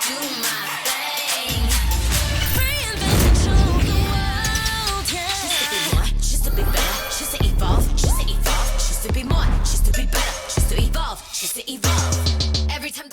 do my thing. Reinvent and show the world, yeah. Choose to be more, choose to be better, choose to evolve, choose to evolve, choose to be more, choose to be better, choose to evolve, choose to evolve. Every time.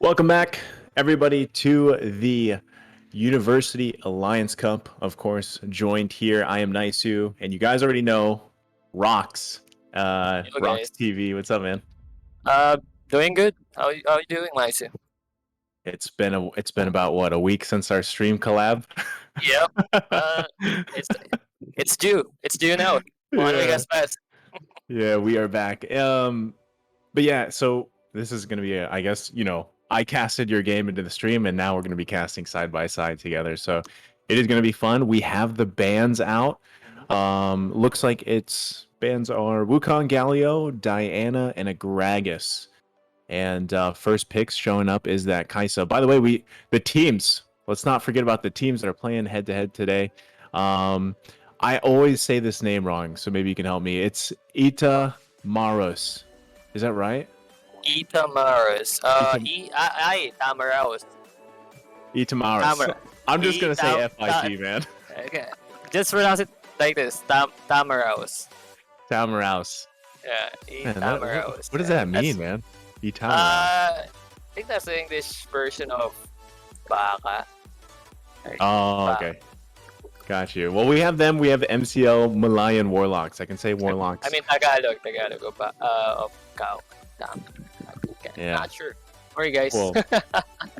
Welcome back, everybody, to the University Alliance Cup. Of course, joined here, I am Naisu, and you guys already know Rocks, Rocks TV. What's up, man? Doing good. How you doing, Naisu? It's been about what, a week since our stream collab. Yep. It's due. It's due now. 1 week has passed. Yeah, we are back. But yeah, so this is gonna be I guess, I casted your game into the stream, and now we're going to be casting side by side together. So it is going to be fun. We have the bands out. Looks like bands are Wukong, Galio, Diana, and Agragas. And first picks showing up is that Kaisa. By the way, the teams. Let's not forget about the teams that are playing head to head today. I always say this name wrong, so maybe you can help me. It's AcadArena. Is that right? ASUS. ATamaraw. AcadArena. I'm just gonna say FIT, man. Okay. Just pronounce it like this. Tamaraw. Tamaraw. Yeah, ATamaraw. What does that mean, man? AcadArena. I think that's the English version of baka. Oh, okay. Got you. Well, we have them. We have MCL Malayan Warlocks. I can say Warlocks. I mean Tagalog of cow. Yeah. Not sure. Sorry, guys. Well,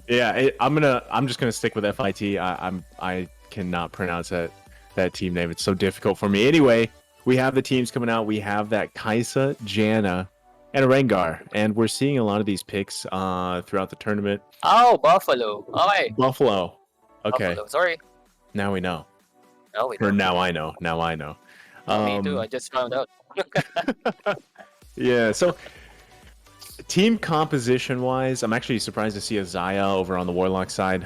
yeah, I'm just gonna stick with FIT. I cannot pronounce that team name. It's so difficult for me. Anyway, we have the teams coming out. We have that Kaisa, Jana, and a Rengar, and we're seeing a lot of these picks throughout the tournament. Oh, Buffalo. Okay. Buffalo. Okay. Buffalo. Sorry. Now we know. No, we Or don't. now I know. Now I know. Me too. I just found out. Yeah. So. Team composition wise, I'm actually surprised to see a Zaya over on the Warlock side.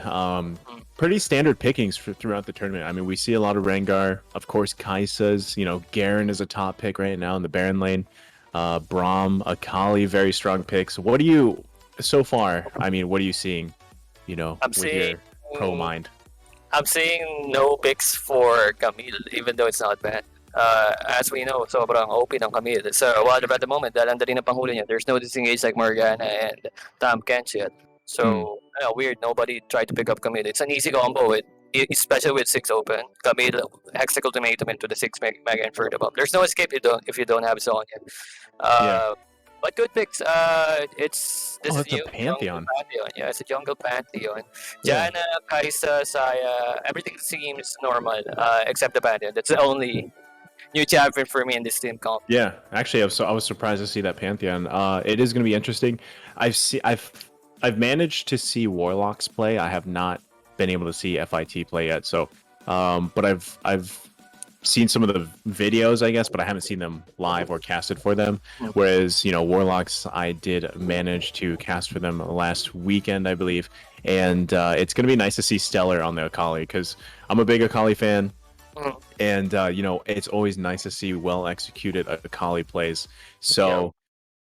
Pretty standard pickings throughout the tournament. I mean, we see a lot of Rengar, of course, Kaisa's, Garen is a top pick right now in the Baron lane. Braum, Akali, very strong picks. What do you, so far, I mean, what are you seeing, with your pro mind? I'm seeing no picks for Camille, even though it's not bad. As we know, sobrang OP ng Camille. So, while at the moment, dahil andun rin ang panghuli niya, there's no disengage like Morgana and Tam Kench yet. So, weird, nobody tried to pick up Camille. It's an easy combo with especially with 6 open. Camille Hex Ultimatum into the 6 Mega Inferno above. There's no escape if you don't have Zonia. Yeah. But good picks. This Oh, is it's a new Jungle Pantheon. Pantheon. Yeah, it's a Jungle Pantheon. Yeah. Jana, Kaisa, Saya, everything seems normal except the Pantheon. That's the only new champion for me in this team comp. Yeah, actually, I was surprised to see that Pantheon. It is going to be interesting. I've managed to see Warlocks play. I have not been able to see FIT play yet. So, but I've seen some of the videos, I guess, but I haven't seen them live or casted for them. Whereas, Warlocks, I did manage to cast for them last weekend, I believe. And it's going to be nice to see Stellar on the Akali because I'm a big Akali fan. And it's always nice to see well executed Akali plays. So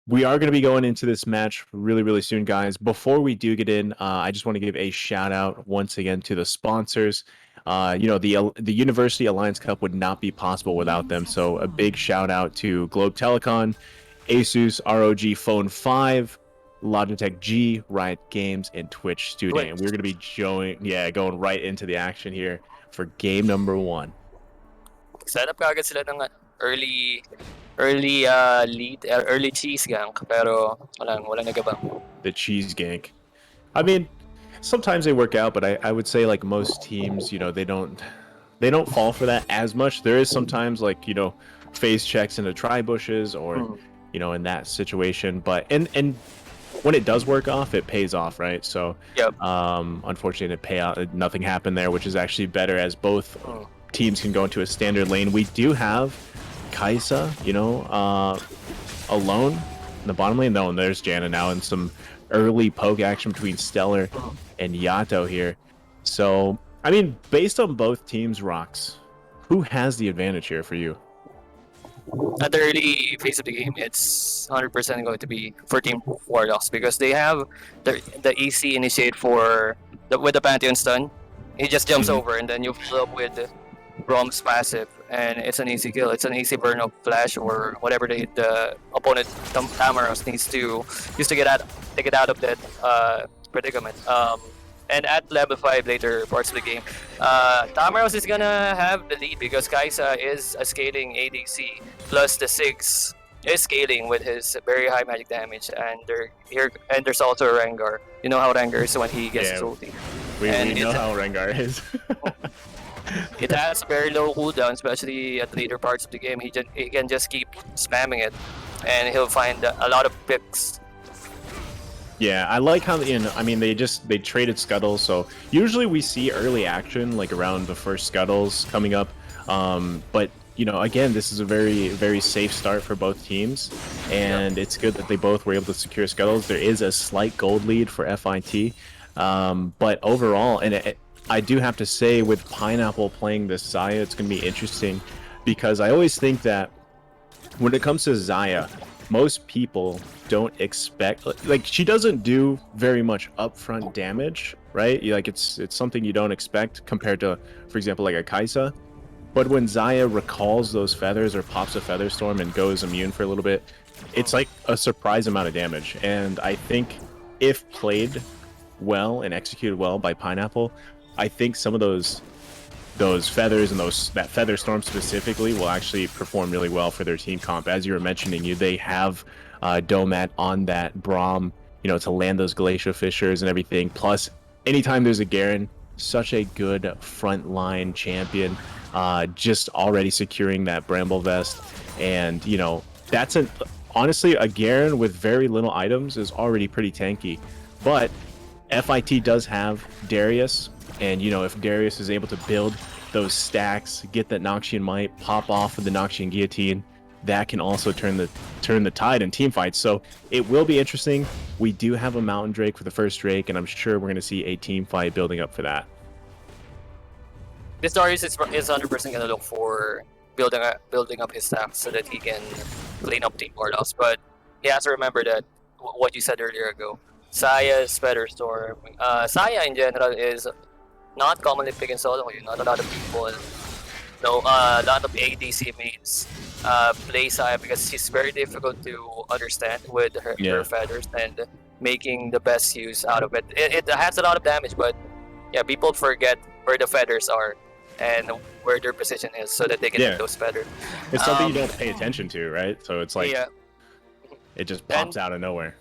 we are going to be going into this match really, really soon, guys. Before we do get in, I just want to give a shout out once again to the sponsors. The University Alliance Cup would not be possible without them. So a big shout out to Globe Telecom, ASUS ROG Phone 5, Logitech G, Riot Games, and Twitch Studio. And we're going to be going right into the action here for game number 1. Set up kagad sila ng early lead, early cheese gank, pero walang nagabang. The cheese gank. I mean, sometimes they work out, but I would say like most teams, they don't fall for that as much. There is sometimes like, phase checks into tri bushes or in that situation, but and when it does work off, it pays off, right? So unfortunately it pay out, nothing happened there, which is actually better as both teams can go into a standard lane. We do have Kaisa, alone in the bottom lane. No, and there's Janna now and some early poke action between Stellar and Yato here. So, I mean, based on both teams' rocks, who has the advantage here for you? At the early phase of the game, it's 100% going to be for Team Warlocks because they have the EC initiate with the Pantheon stun. He just jumps over and then you follow up with Brom's passive, and it's an easy kill. It's an easy burn of flash or whatever the opponent ACadArena needs to use to get out of that predicament. And at level 5 later parts of the game, ACadArena is gonna have the lead because Kaisa is a scaling ADC plus the 6 is scaling with his very high magic damage, and there's also a Rengar. You know how Rengar is when he gets his ulti. We know how Rengar is. It has very low cooldown, especially at the later parts of the game. He can just keep spamming it, and he'll find a lot of picks. Yeah, I like how they traded scuttles, so usually we see early action like around the first scuttles coming up. But again, this is a very, very safe start for both teams, and it's good that they both were able to secure scuttles. There is a slight gold lead for FIT, but overall, I do have to say, with Pineapple playing this Xayah, it's going to be interesting because I always think that when it comes to Xayah, most people don't expect, like she doesn't do very much upfront damage, right? Like it's something you don't expect compared to, for example, like a Kaisa. But when Xayah recalls those feathers or pops a feather storm and goes immune for a little bit, it's like a surprise amount of damage. And I think if played well and executed well by Pineapple, I think some of those feathers and that feather storm specifically will actually perform really well for their team comp. As you were mentioning, they have Domat on that Braum, to land those Glacial Fissures and everything. Plus, anytime there's a Garen, such a good frontline champion, just already securing that Bramble Vest, and that's honestly a Garen with very little items is already pretty tanky, but FIT does have Darius. And if Darius is able to build those stacks, get that Noxian Might, pop off with the Noxian Guillotine, that can also turn the tide in team fights. So it will be interesting. We do have a Mountain Drake for the first Drake, and I'm sure we're going to see a team fight building up for that. This Darius is 100% going to look for building up his stack so that he can clean up Team Warlocks. But he has to remember that what you said earlier ago, Xayah's Feather Storm. Xayah in general is not commonly picked in solo queue. Not a lot of people, a lot of ADC mains play Xayah because she's very difficult to understand with her feathers and making the best use out of it. It has a lot of damage, but yeah, people forget where the feathers are and where their position is, so that they can Yeah. hit those feathers. It's something you don't pay attention to, right? So it's like Yeah, it just pops and out of nowhere.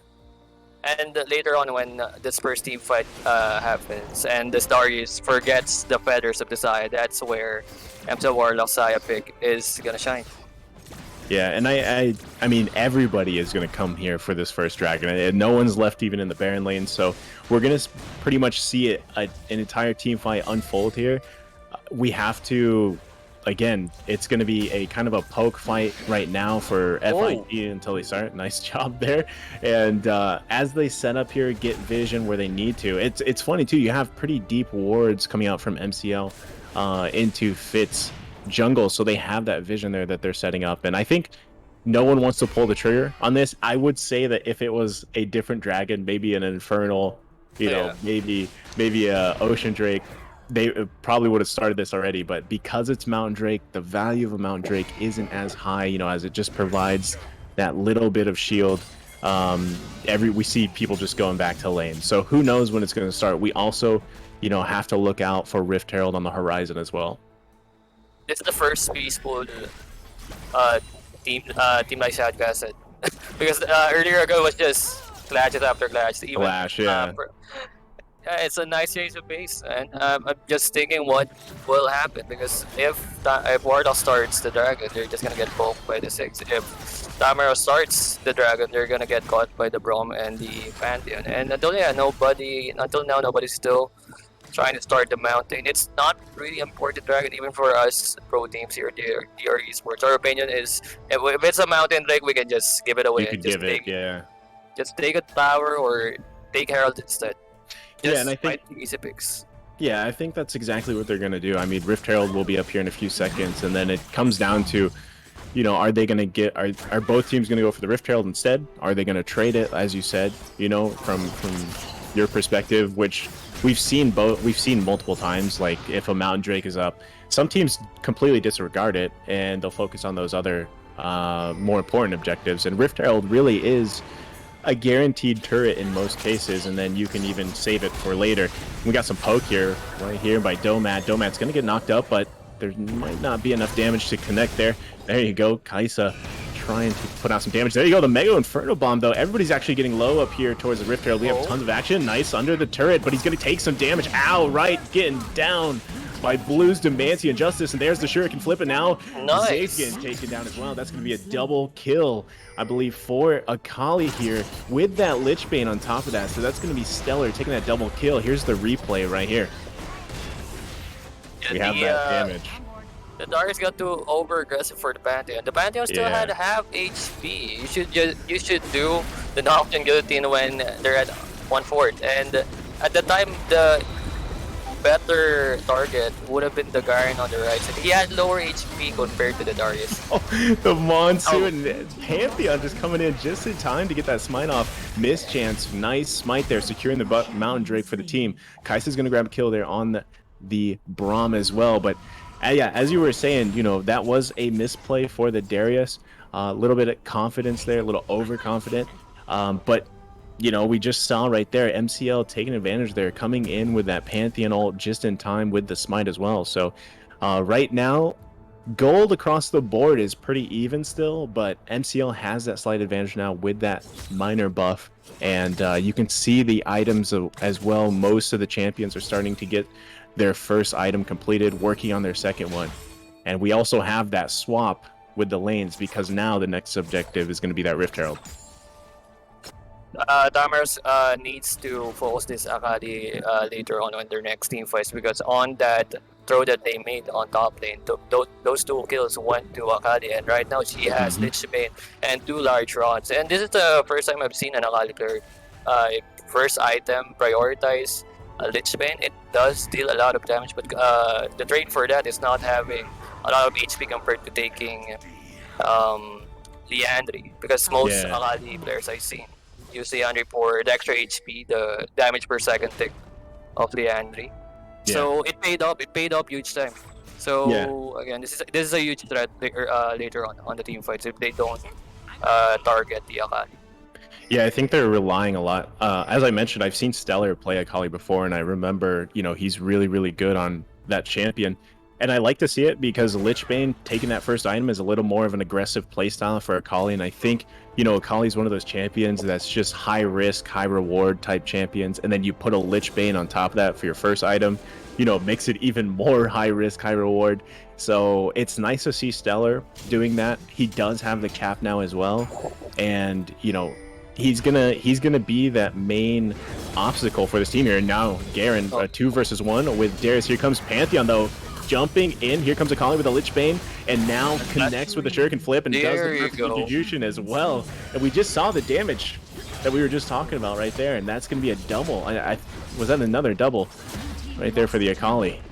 and later on, when this first team fight happens, and the Darius forgets the feathers of the side, that's where MCL Warlock Saya pick is gonna shine. Yeah, and I mean everybody is going to come here for this first dragon, and no one's left even in the Baron lane. So we're going to pretty much see an entire team fight unfold here. We have to, again, it's going to be a kind of a poke fight right now for FID until they start. Nice job there. And as they set up here, get vision where they need to. It's funny too. You have pretty deep wards coming out from MCL into Fitz jungle, so they have that vision there that they're setting up. And I think no one wants to pull the trigger on this. I would say that if it was a different dragon, maybe an infernal, you know, maybe a ocean drake, they probably would have started this already. But because it's mountain drake, the value of a mountain drake isn't as high, you know, as it just provides that little bit of shield. We see people just going back to lane, so who knows when it's going to start. We also, you know, have to look out for Rift Herald on the horizon as well. This is the first peaceful team like Shadka said. Because earlier ago was just clashes after clash. Even, Clash, yeah. Yeah, it's a nice change of pace, and I'm just thinking what will happen, because if Warlock starts the dragon, they're just gonna get poked by the 6. If Tamaraw starts the dragon, they're gonna get caught by the Braum and the Pantheon. And until now, nobody's still trying to start the mountain. It's not really important dragon, even for us pro teams here at DR Esports. Our opinion is, if it's a mountain drake, we can just give it away. You could give it, yeah. Just take a tower or take Herald instead. Yeah, and I think easy picks. Yeah, I think that's exactly what they're gonna do. I mean, Rift Herald will be up here in a few seconds, and then it comes down to, you know, are they gonna get? Are both teams gonna go for the Rift Herald instead? Are they gonna trade it, as you said? You know, from your perspective, which we've seen multiple times. Like if a Mountain Drake is up, some teams completely disregard it and they'll focus on those other more important objectives. And Rift Herald really is a guaranteed turret in most cases, and then you can even save it for later. We got some poke here, right here by Domat. Domat's gonna get knocked up, but there might not be enough damage to connect there. There you go, Kaisa trying to put out some damage. There you go, the Mega Inferno Bomb, though. Everybody's actually getting low up here towards the Rift Herald. We have tons of action. Nice under the turret, but he's gonna take some damage. Ow, right, getting down by Blue's Demantia and Justice, and there's the Shuriken flip it now. Nice. Zade's getting taken down as well. That's going to be a double kill, I believe, for Akali here with that Lichbane on top of that. So that's going to be stellar, taking that double kill. Here's the replay right here. We have that damage. The Darius got too over aggressive for the Pantheon. The Pantheon still had half HP. You should do the Nocturne Guillotine when they're at 1/4. And at the time, the better target would have been the Garen on the right side. He had lower HP compared to the Darius. Oh, the Monsoon Pantheon just coming in just in time to get that smite off. Mischance, nice smite there, securing the Mountain Drake for the team. Kaisa's going to grab a kill there on the Braum as well. But yeah, as you were saying, you know, that was a misplay for the Darius. A little bit of confidence there, a little overconfident. But you know, we just saw right there MCL taking advantage there, coming in with that Pantheon ult just in time with the smite as well. So right now, gold across the board is pretty even still, but MCL has that slight advantage now with that minor buff. And you can see the items as well. Most of the champions are starting to get their first item completed, working on their second one. And we also have that swap with the lanes, because now the next objective is going to be that Rift Herald. Tamaraw needs to focus this Akali later on their next team fights, because on that throw that they made on top lane, those 2 kills went to Akali, and right now she has Lichbane and 2 large rods. And this is the first time I've seen an Akali player first item prioritize Lichbane. It does deal a lot of damage, but the trade for that is not having a lot of HP compared to taking Liandry, because most Akali players I've seen use Liandry for the extra HP, the damage per second tick of Liandry. So it paid up huge time. So again, this is a huge threat later on the team fights if they don't target the Akali. Yeah, I think they're relying a lot. As I mentioned, I've seen Stellar play Akali before, and I remember, he's really, really good on that champion. And I like to see it because Lichbane taking that first item is a little more of an aggressive playstyle for Akali. And I think, Akali's one of those champions that's just high risk, high reward type champions. And then you put a Lichbane on top of that for your first item, makes it even more high risk, high reward. So it's nice to see Stellar doing that. He does have the cap now as well. And, he's gonna be that main obstacle for this team here. And now Garen, 2 versus 1 with Darius. Here comes Pantheon though, jumping in. Here comes Akali with a Lich Bane, and now connects with the Shuriken Flip and does the perfect distribution as well. And we just saw the damage that we were just talking about right there, and that's gonna be a double. I was that another double right there for the Akali.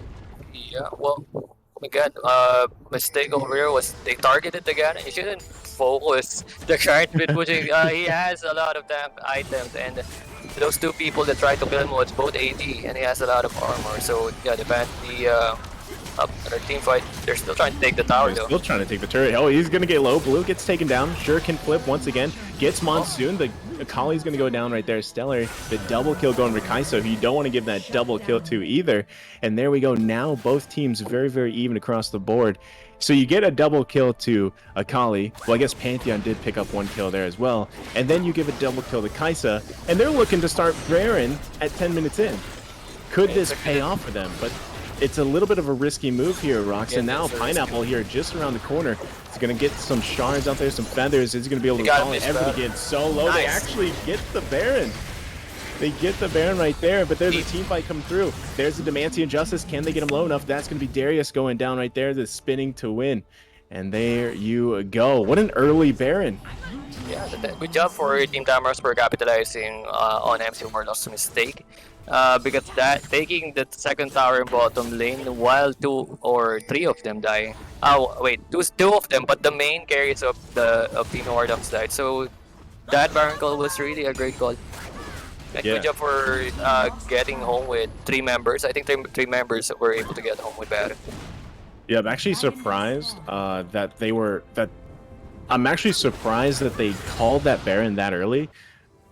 Yeah, well, again, mistake over here was they targeted the Garen. You shouldn't focus the card with pushing. He has a lot of items, and those two people that tried to kill him was both AD, and he has a lot of armor. So yeah, their team fight, they're still trying to take the tower though. Still trying to take the turret. Oh, he's gonna get low. Blue gets taken down. Shuriken Flip once again. Gets Monsoon. The Akali's gonna go down right there. Stellar, the double kill going Rikaiso, who you don't want to give that double kill to either. And there we go. Now both teams very, very even across the board. So you get a double kill to Akali. Well, I guess Pantheon did pick up 1 kill there as well. And then you give a double kill to Kaisa. And they're looking to start Baron at 10 minutes in. Could this pay off for them? But it's a little bit of a risky move here, Rox. And now Pineapple here just around the corner. He's going to get some shards out there, some feathers. He's going to be able to call it. Everybody gets so low. Nice. They actually get the Baron. They get the Baron right there, but there's a team fight coming through. There's the Demacian Justice. Can they get him low enough? That's going to be Darius going down right there, the spinning to win. And there you go. What an early Baron. Yeah, good job for Team Tamaraw for capitalizing on MC Warlocks' mistake. Because taking the second tower in bottom lane while 2 or 3 of them die. Oh wait, two of them, but the main carries of Team Warlocks died. So that Baron call was really a great call. And good job for getting home with 3 members. I think 3 members were able to get home with Baron. Yeah, I'm actually surprised I'm actually surprised that they called that Baron that early.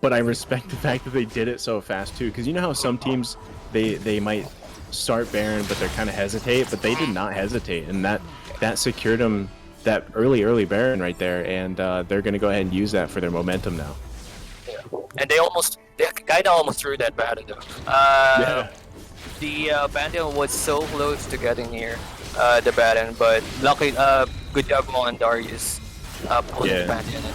But I respect the fact that they did it so fast too, because you know how some teams they might start Baron but they're kind of hesitate, but they did not hesitate, and that secured them that early Baron right there, and they're gonna go ahead and use that for their momentum now. Yeah. And they kind of almost threw that Baron though. The Pantheon was so close to getting here, the Baron, but luckily, good job on Darius pulling the Pantheon in.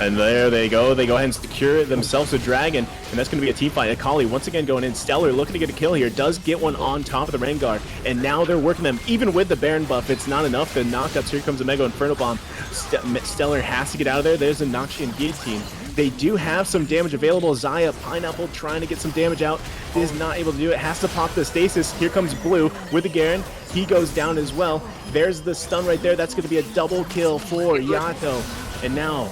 And there they go. They go ahead and secure themselves a dragon, and that's going to be a team fight. Akali once again going in. Stellar looking to get a kill here. Does get one on top of the Rengar, and now they're working them. Even with the Baron buff, it's not enough. The knockups. Here comes a Mega Inferno Bomb. Stellar has to get out of there. There's a Noxian Guillotine. They do have some damage available. Zaya, Pineapple trying to get some damage out. Is not able to do it. Has to pop the stasis. Here comes Blue with the Garen. He goes down as well. There's the stun right there. That's going to be a double kill for Yato. And now,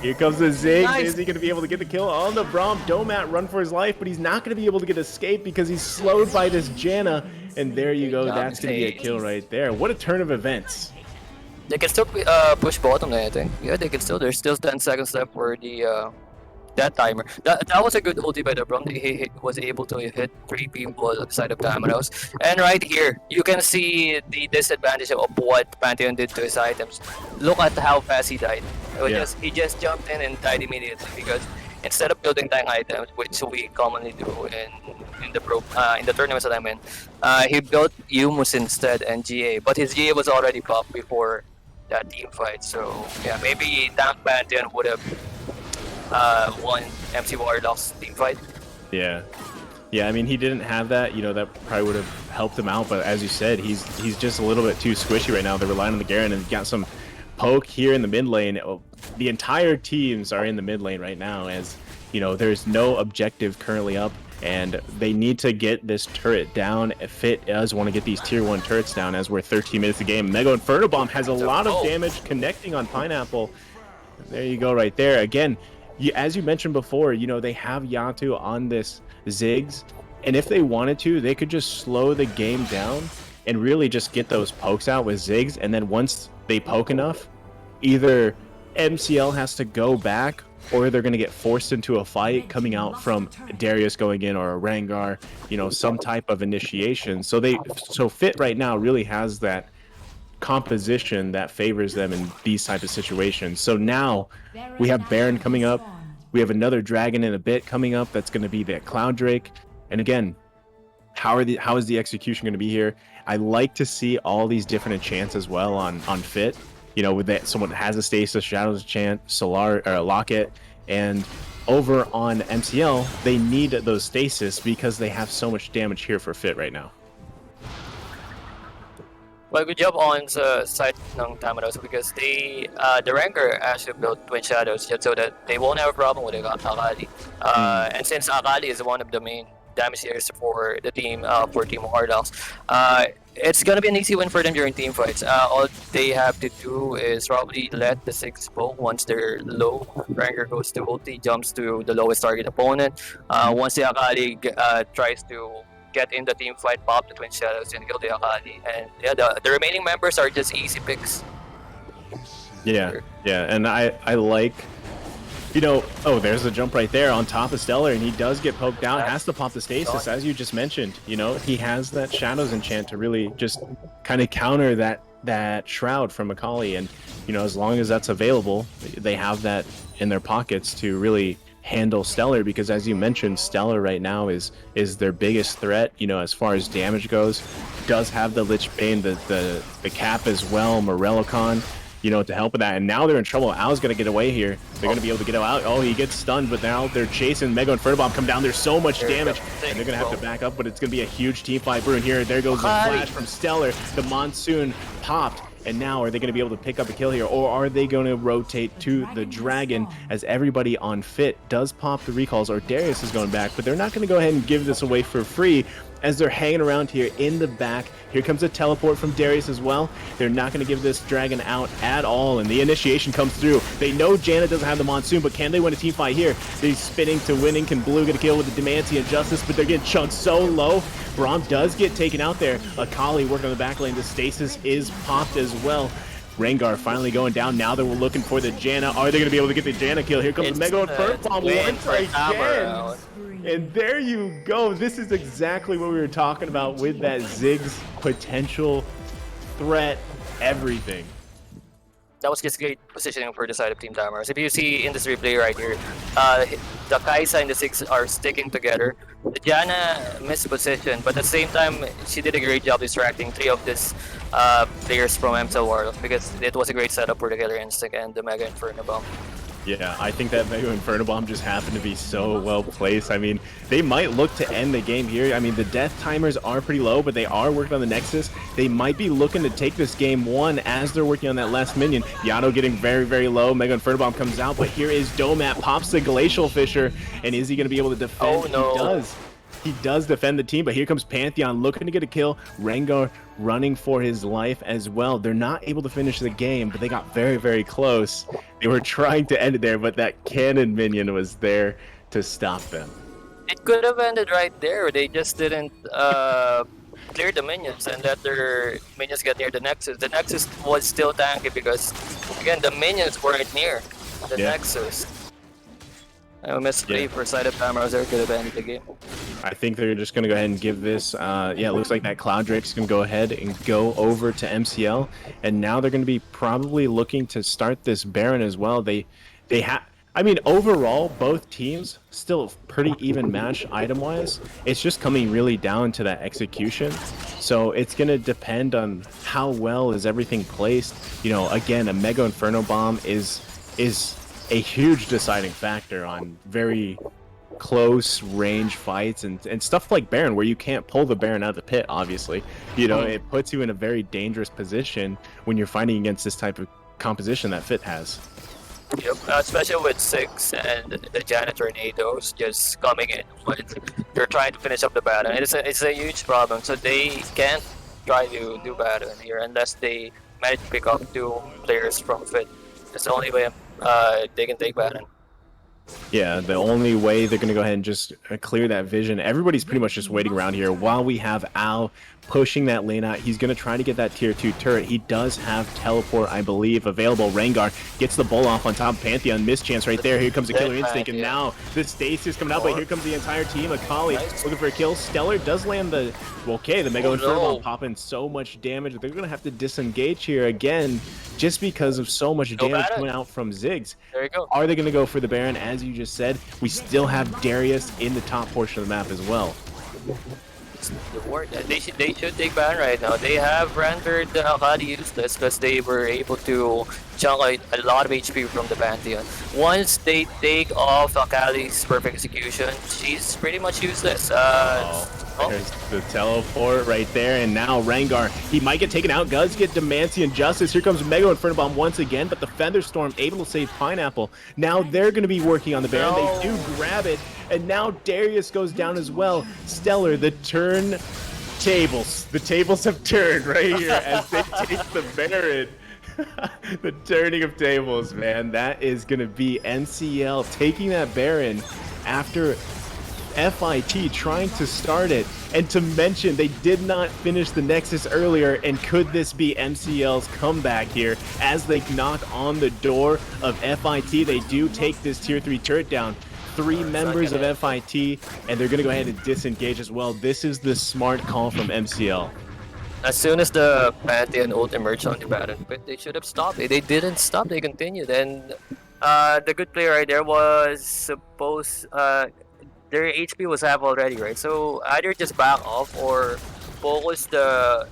here comes the Ziggs. Nice. Is he going to be able to get the kill on the Braum? Domat run for his life, but he's not going to be able to get escape because he's slowed by this Janna. And there you go. That's going to be a kill right there. What a turn of events. They can still push bottom, I think. Yeah, they can still. There's still 10 seconds left for the that timer. That was a good ulti by the Braum. He was able to hit 3 people on the side of Tamaros. And right here, you can see the disadvantage of what Pantheon did to his items. Look at how fast he died. He just jumped in and died immediately because instead of building tank items, which we commonly do in the tournaments that I'm in, he built Yumus instead and GA. But his GA was already popped before that team fight. So yeah, maybe tank Pantheon would have won MC Warlocks team fight. Yeah, I mean, he didn't have that, that probably would have helped him out, but as you said, he's just a little bit too squishy right now. They're relying on the Garen and got some poke here in the mid lane. The entire teams are in the mid lane right now, as there's no objective currently up, and they need to get this turret down. Fit does want to get these tier 1 turrets down as we're 13 minutes of game. Mega Inferno Bomb has a lot of damage connecting on Pineapple. There you go right there. Again, as you mentioned before, they have Yatu on this Ziggs, and if they wanted to, they could just slow the game down and really just get those pokes out with Ziggs, and then once they poke enough, either MCL has to go back or they're going to get forced into a fight coming out from Darius going in or a Rengar, you know, some type of initiation. So Fit right now really has that composition that favors them in these type of situations. So now we have Baron coming up. We have another dragon in a bit coming up. That's going to be that Cloud Drake. And again, how is the execution going to be here? I like to see all these different enchants as well on Fit. You know, with that, someone has a Stasis, Shadows enchant, Solar or Locket, and over on MCL they need those Stasis because they have so much damage here for Fit right now. Well, good job on the side ng Tamaros because the Rengar actually built Twin Shadows just so that they won't have a problem with Akali. And since Akali is one of the main damage dealers for the team, for Team Warlocks, it's gonna be an easy win for them during team fights. All they have to do is probably let the 6 go once they're low. Rengar goes to ulti, jumps to the lowest target opponent. Once the Akali tries to get in the team fight, pop the Twin Shadows and kill the Akali. And yeah, the remaining members are just easy picks. Yeah, and I like, you know, oh, there's a jump right there on top of Stellar, and he does get poked out, has to pop the Stasis, as you just mentioned. You know, he has that Shadows enchant to really just kind of counter that Shroud from Akali, and, you know, as long as that's available, they have that in their pockets to really handle Stellar, because as you mentioned, Stellar right now is their biggest threat, you know, as far as damage goes. Does have the Lich Bane, the cap as well, Morellicon, you know, to help with that. And now they're in trouble. Al's gonna get away here. They're gonna be able to get out. Oh, he gets stunned, but now they're chasing. Mega Inferno Bomb come down. There's so much damage, and they're gonna have to back up, but it's gonna be a huge team fight brewing here. There goes the flash from Stellar. The Monsoon popped. And now, are they going to be able to pick up a kill here, or are they going to rotate to the Dragon as everybody on Fit does pop the recalls, or Darius is going back, but they're not going to go ahead and give this away for free as they're hanging around here in the back. Here comes a teleport from Darius as well. They're not going to give this Dragon out at all, and the initiation comes through. They know Janna doesn't have the Monsoon, but can they win a team fight here? They're spinning to winning. Can Blue get a kill with the Demantia and Justice, but they're getting chunked so low. Braum does get taken out there. Akali working on the back lane. The Stasis is popped as well. Rengar finally going down. Now that we're looking for the Janna. Are they going to be able to get the Janna kill? Here comes the Mega Inferno Bomb once again. And there you go. This is exactly what we were talking about with that Ziggs potential threat, everything. That was just great positioning for the side of Team Tamaros. If you see in this replay right here, the Kaisa and the Ziggs are sticking together. The Janna missed position, but at the same time, she did a great job distracting 3 of these players from MCL Warlocks because it was a great setup for the Killer Instinct and the Mega Inferno Bomb. Yeah, I think that Mega Inferno Bomb just happened to be so well placed. I mean, they might look to end the game here. I mean, the death timers are pretty low, but they are working on the Nexus. They might be looking to take this game 1 as they're working on that last minion. Yano getting very, very low. Mega Inferno Bomb comes out, but here is Domat, pops the Glacial Fissure, and is he going to be able to defend? Oh, no. He does. He does defend the team, but here comes Pantheon looking to get a kill. Rengar running for his life as well. They're not able to finish the game, but they got very, very close. They were trying to end it there, but that cannon minion was there to stop them. It could have ended right there. They just didn't clear the minions and let their minions get near the Nexus. The Nexus was still tanky because, again, the minions weren't near the Nexus. I missed play for side of Tamaros there, could have ended the game. I think they're just going to go ahead and give this, yeah, it looks like that Cloud Drake's going to go ahead and go over to MCL, and now they're going to be probably looking to start this Baron as well. They have, I mean, overall, both teams still pretty even match item-wise. It's just coming really down to that execution. So it's going to depend on how well is everything placed. You know, again, a Mega Inferno Bomb is a huge deciding factor on very close range fights and stuff like Baron, where you can't pull the Baron out of the pit, obviously. You know, it puts you in a very dangerous position when you're fighting against this type of composition that Fit has. Yep, especially with 6 and the Janna Tornadoes just coming in when they're trying to finish up the battle. It's a huge problem, so they can't try to do battle here unless they manage to pick up 2 players from Fit. It's the only way they can take battle. Yeah, the only way they're going to go ahead and just clear that vision. Everybody's pretty much just waiting around here while we have Al pushing that lane out. He's going to try to get that tier 2 turret. He does have teleport, I believe, available. Rengar gets the bull off on top of Pantheon. Mischance right there. Here comes the Killer Instinct, and now the stasis coming out, but here comes the entire team. Akali looking for a kill. Stellar does land the... Okay, the Mega Inferno Bomb popping so much damage. They're going to have to disengage here again just because of so much damage coming out from Ziggs. There you go. Are they going to go for the Baron? As you just said, we still have Darius in the top portion of the map as well. They should take ban right now. They have rendered Akali useless because they were able to chunk a lot of HP from the Pantheon. Once they take off Akali's perfect execution, she's pretty much useless. There's the teleport right there, and now Rengar, he might get taken out. Does get Demancian Justice. Here comes Mega Inferno Bomb once again, but the Featherstorm able to save Pineapple. Now they're going to be working on the Baron. They do grab it, and now Darius goes down as well. Stellar, the tables. The tables have turned right here as they take the Baron. The turning of tables, man. That is going to be MCL taking that Baron after FIT trying to start it, and to mention they did not finish the Nexus earlier. And could this be MCL's comeback here as they knock on the door of FIT? They do take this tier 3 turret down. 3 members of FIT, and they're gonna go ahead and disengage as well. This is the smart call from MCL. As soon as the Pantheon ult emerged on the Baron, but they should have stopped it. They didn't stop, they continued. And the good player right there was supposed their HP was half already, right? So either just back off or focus the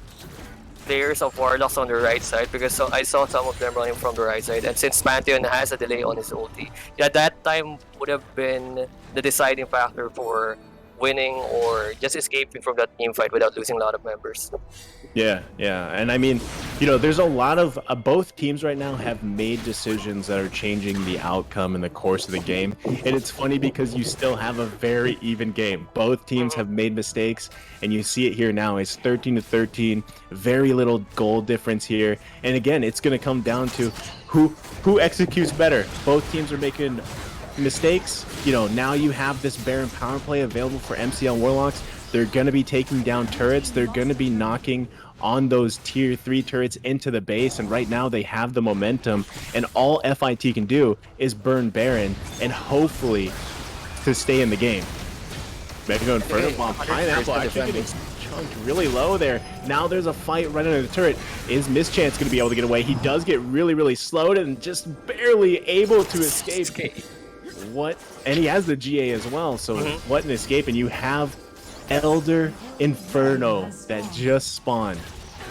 players of Warlocks on the right side, because I saw some of them running from the right side, and since Pantheon has a delay on his ulti, yeah, that time would have been the deciding factor for winning or just escaping from that team fight without losing a lot of members. Yeah, and I mean, you know, there's a lot of both teams right now have made decisions that are changing the outcome in the course of the game, and it's funny because you still have a very even game. Both teams have made mistakes, and you see it here now. It's 13-13, very little goal difference here, and again, it's going to come down to who executes better. Both teams are making mistakes. You know, now you have this Baron power play available for MCL Warlocks. They're going to be taking down turrets. They're going to be knocking on those tier 3 turrets into the base, and right now they have the momentum, and all FIT can do is burn Baron and hopefully to stay in the game. Mega Inferno Bomb, Pineapple, I think it's chunked really low there. Now there's a fight right under the turret. Is Mischance going to be able to get away? He does get really slowed and just barely able to escape. What? And he has the GA as well, so what an escape. And you have Elder Inferno that just spawned.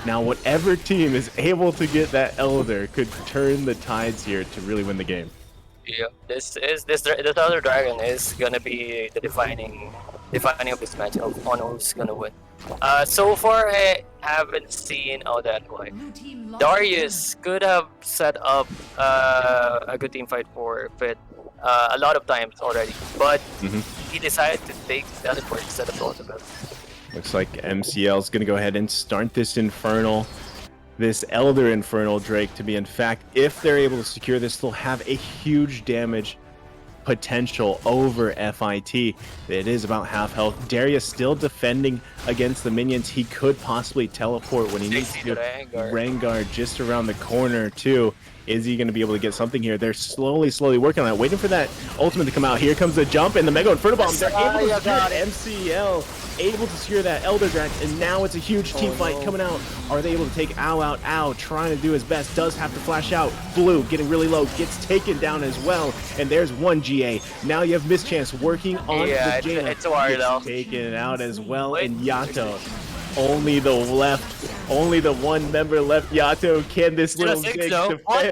Now whatever team is able to get that Elder could turn the tides here to really win the game. Yeah, this other dragon is gonna be the defining of this match on who's gonna win. So far I haven't seen all that way. Darius could have set up a good team fight for Fit a lot of times already, but he decided to take teleport instead of both of them. Looks like MCL is going to go ahead and start this Elder Infernal Drake to be, in fact, if they're able to secure this, they'll have a huge damage potential over FIT. It is about half health. Darius still defending against the minions. He could possibly teleport when he needs to. Rengar just around the corner too. Is he going to be able to get something here? They're slowly working on it, waiting for that ultimate to come out. Here comes the jump and the Mega Inferno Bomb. They're able to secure it. MCL able to secure that Elder Dragon, and now it's a huge team fight coming out. Are they able to take Ow out? Ow trying to do his best, does have to flash out. Blue getting really low, gets taken down as well, and there's one GA. Now you have Mischance working on the Jaina. It's Warlocks. Taken out as well, and Yato. Only the one member left. Yato, can this little Zig defend?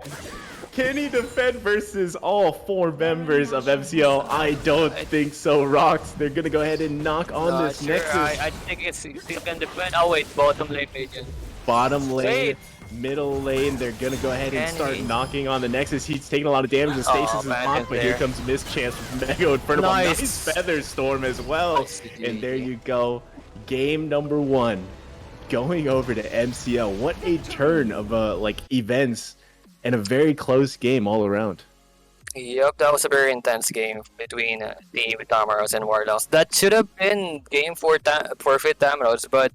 Can he defend versus all 4 members of MCL? I don't think so, Rocks. They're going to go ahead and knock on this Nexus. I think he can defend. Oh wait, bottom lane agent. Bottom lane, middle lane, they're going to go ahead and start knocking on the Nexus. He's taking a lot of damage, and Stasis is popped, but here comes Mischance with Mega Inferno Bomb. Nice Featherstorm as well. And there you go. Game number 1 going over to MCL. What a turn of events and a very close game all around. Yep, that was a very intense game between the Tamaros and Warlocks. That should have been game for forfeit Tamaros, but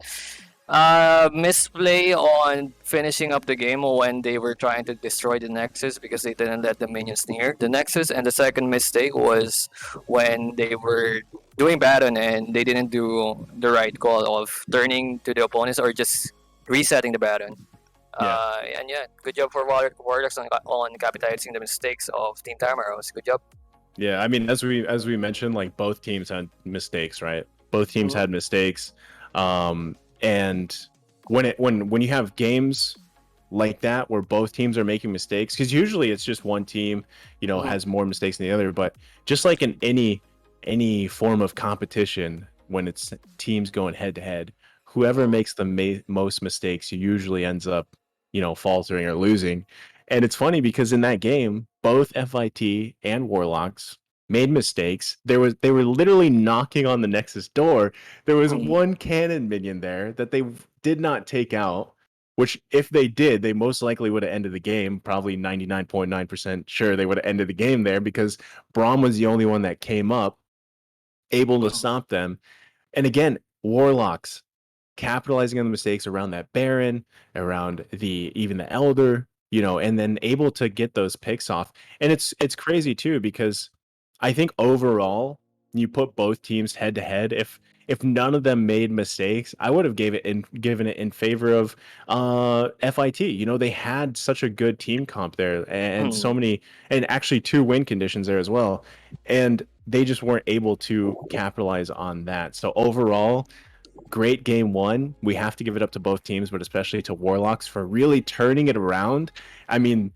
misplay on finishing up the game when they were trying to destroy the Nexus because they didn't let the minions near the Nexus. And the second mistake was when they were doing Baron and they didn't do the right call of turning to the opponents or just resetting the Baron. Yeah. And yeah, good job for Warlocks on capitalizing the mistakes of Team Tamaros. Good job. Yeah, I mean, as we mentioned, like both teams had mistakes, right? Both teams had mistakes, and when you have games like that where both teams are making mistakes, because usually it's just one team, has more mistakes than the other. But just like in any form of competition, when it's teams going head to head, whoever makes the most mistakes usually ends up, faltering or losing. And it's funny because in that game, both FIT and Warlocks made mistakes. They were literally knocking on the Nexus door. There was one cannon minion there that they did not take out, which if they did, they most likely would have ended the game. Probably 99.9% sure they would have ended the game there because Braum was the only one that came up able to stop them. And again, Warlocks capitalizing on the mistakes around that Baron, around even the Elder, and then able to get those picks off. And it's crazy too because I think overall, you put both teams head to head. If none of them made mistakes, I would have given it in favor of FIT. They had such a good team comp there, and so many, and actually 2 win conditions there as well, and they just weren't able to capitalize on that. So overall, great game 1. We have to give it up to both teams, but especially to Warlocks for really turning it around. I mean,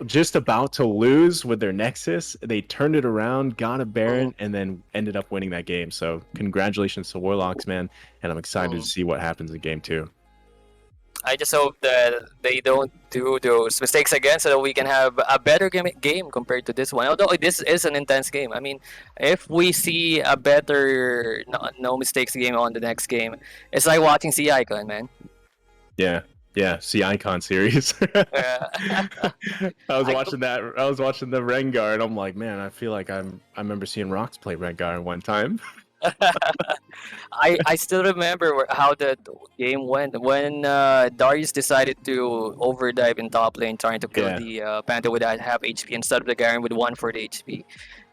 just about to lose with their Nexus, they turned it around, got a Baron, and then ended up winning that game. So congratulations to Warlocks, man, and I'm excited to see what happens in game 2. I just hope that they don't do those mistakes again so that we can have a better game compared to this one. Although this is an intense game. I mean, if we see a better no mistakes game on the next game, it's like watching C Icon, man. Yeah, see Icon series. Yeah. I was watching the Rengar, and I'm like, man, I feel like I remember seeing Rox play Rengar one time. I still remember how the game went when Darius decided to overdive in top lane trying to kill the Panther without half HP instead of the Garen with 1/4 HP.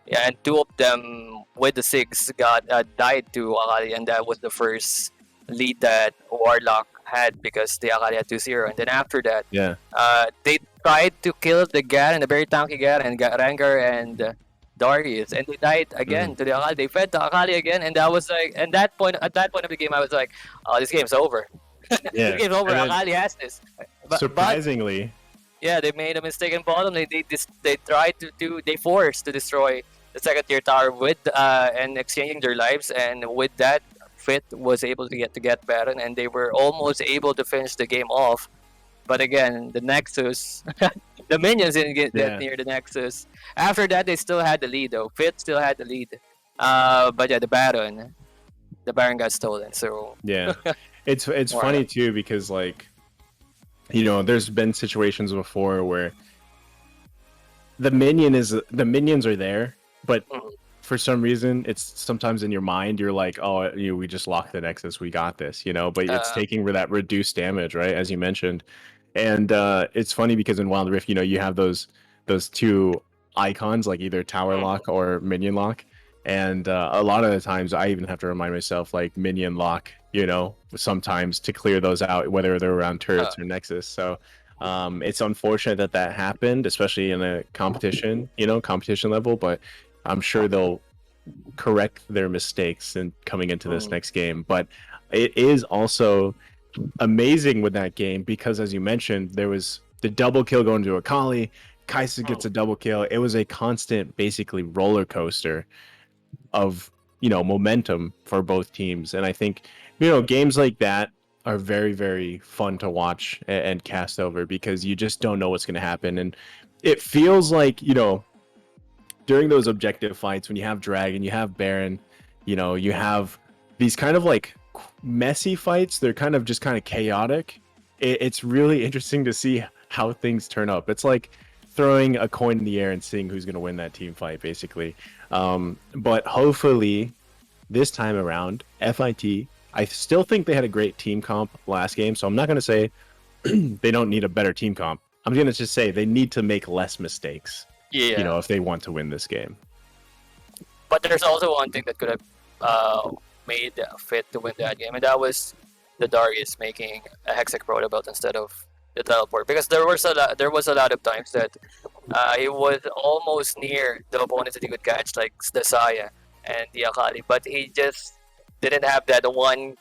Yeah, and 2 of them with the 6 got died to Akali, and that was the first lead that Warlock had because the Akali had 2-0. And then after that, they tried to kill the Garen, the very tanky Garen, and Rengar and Darius, and they died again to the Akali. They fed the Akali again, and that was like, and at that point of the game, I was like, "Oh, this game's over. Yeah, this game's over. Akali has this." Surprisingly, yeah, they made a mistake in bottom. They tried they forced to destroy the second tier tower with and exchanging their lives, and with that, Fit was able to get Baron, and they were almost able to finish the game off. But again, the Nexus, the minions didn't get that near the Nexus. After that, they still had the lead, though. Fit still had the lead. But yeah, the Baron got stolen. So yeah, it's funny too because like, there's been situations before where the minions are there, but for some reason, it's sometimes in your mind you're like, oh, we just locked the Nexus, we got this, but it's taking that reduced damage, right, as you mentioned. And it's funny because in Wild Rift, you have those 2 icons, like either tower lock or minion lock, and a lot of the times I even have to remind myself like minion lock, sometimes to clear those out, whether they're around turrets or Nexus. So it's unfortunate that happened, especially in a competition level, but I'm sure they'll correct their mistakes in coming into this next game. But it is also amazing with that game because, as you mentioned, there was the double kill going to Akali. Kai'Sa gets a double kill. It was a constant, basically, roller coaster of momentum for both teams. And I think games like that are very, very fun to watch and cast over because you just don't know what's going to happen. And it feels like during those objective fights when you have Dragon, you have Baron, you have these kind of like messy fights. They're kind of chaotic. It's really interesting to see how things turn up. It's like throwing a coin in the air and seeing who's going to win that team fight, basically. But hopefully this time around, FIT, I still think they had a great team comp last game, so I'm not going to say they don't need a better team comp. I'm going to just say they need to make less mistakes, Yeah. if they want to win this game. But there's also one thing that could have made Fit to win that game, and that was the Darius making a Hextech Proto Belt instead of the teleport. Because there was a lot of times that he was almost near the opponents that he could catch, like the Saya and the Akali, but he just didn't have that one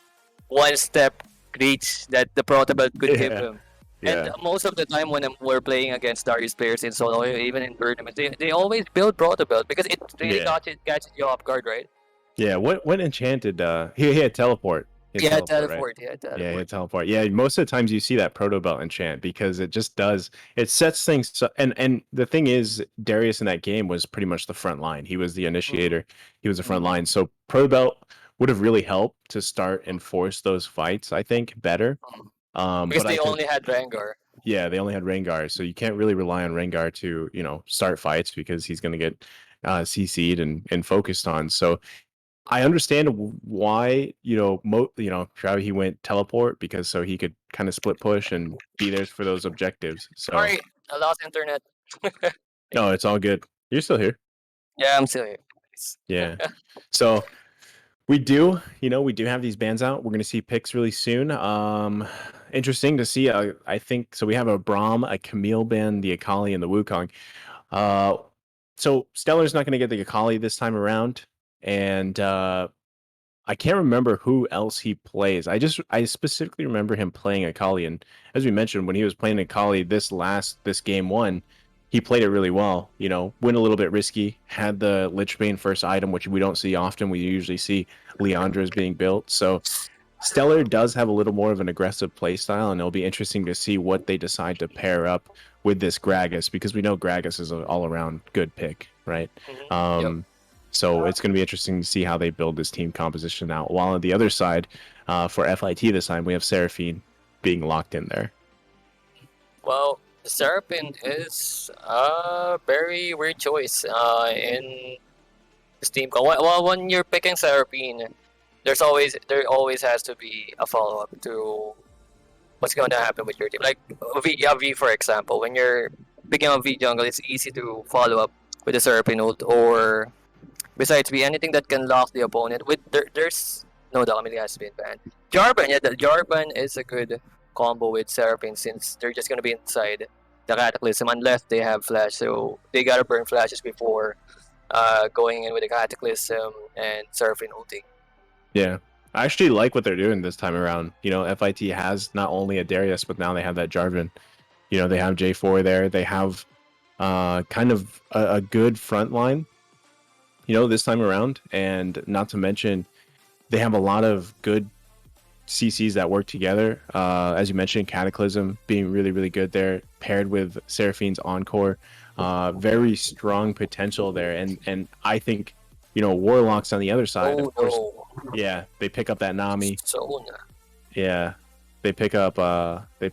step reach that the Proto Belt could give him. Yeah. And most of the time when we're playing against Darius players in solo, even in tournaments, they always build Proto Belt because it really catches you off guard, right? Yeah, what enchanted he had teleport. He had Teleport. right? Yeah, he had teleport. Yeah, most of the times you see that proto belt enchant because it just does, it sets things and the thing is Darius in that game was pretty much the front line. He was the initiator. He was the front line. So proto belt would have really helped to start and force those fights, I think, better. Because but they only had Rengar. Yeah, they only had Rengar, so you can't really rely on Rengar to, start fights because he's going to get CC'd and focused on. So I understand why, how he went teleport because so he could kind of split push and be there for those objectives. So Sorry, I lost internet. no, it's all good. You're still here. Yeah, I'm still here. Yeah. So we do have these bans out. We're going to see picks really soon. Interesting to see. I think so. We have a Braum, a Camille ban, the Akali, and the Wukong. So Stellar's not going to get the Akali this time around, and I can't remember who else he plays. I specifically remember him playing Akali, and as we mentioned, when he was playing Akali this game one, he played it really well. Went a little bit risky, had the Lichbane first item, which we don't see often. We usually see Leandras being built. So Stellar does have a little more of an aggressive play style, and it'll be interesting to see what they decide to pair up with this Gragas, because we know Gragas is an all-around good pick, right? Yep. So it's going to be interesting to see how they build this team composition out. While on the other side, for FIT this time, we have Seraphine being locked in there. Well, Seraphine is a very weird choice in this team. Well, when you're picking Seraphine, there always has to be a follow-up to what's going to happen with your team. Like V, for example, when you're picking up V jungle, it's easy to follow up with the Seraphine ult, or besides V, anything that can lock the opponent. There's no Dominic has been banned. Jarvan, the Jarvan is a good combo with Seraphine since they're just gonna be inside the Cataclysm unless they have flash, so they gotta burn flashes before going in with the Cataclysm and Seraphine ulting. Yeah, I actually like what they're doing this time around. FIT has not only a Darius, but now they have that Jarvan. They have J4 there. They have kind of a good front line, this time around. And not to mention, they have a lot of good CCs that work together. As you mentioned, Cataclysm being really, really good there, paired with Seraphine's Encore. Very strong potential there. And I think, Warlocks on the other side, of course. Yeah, they pick up that Nami. Yeah, they pick up. They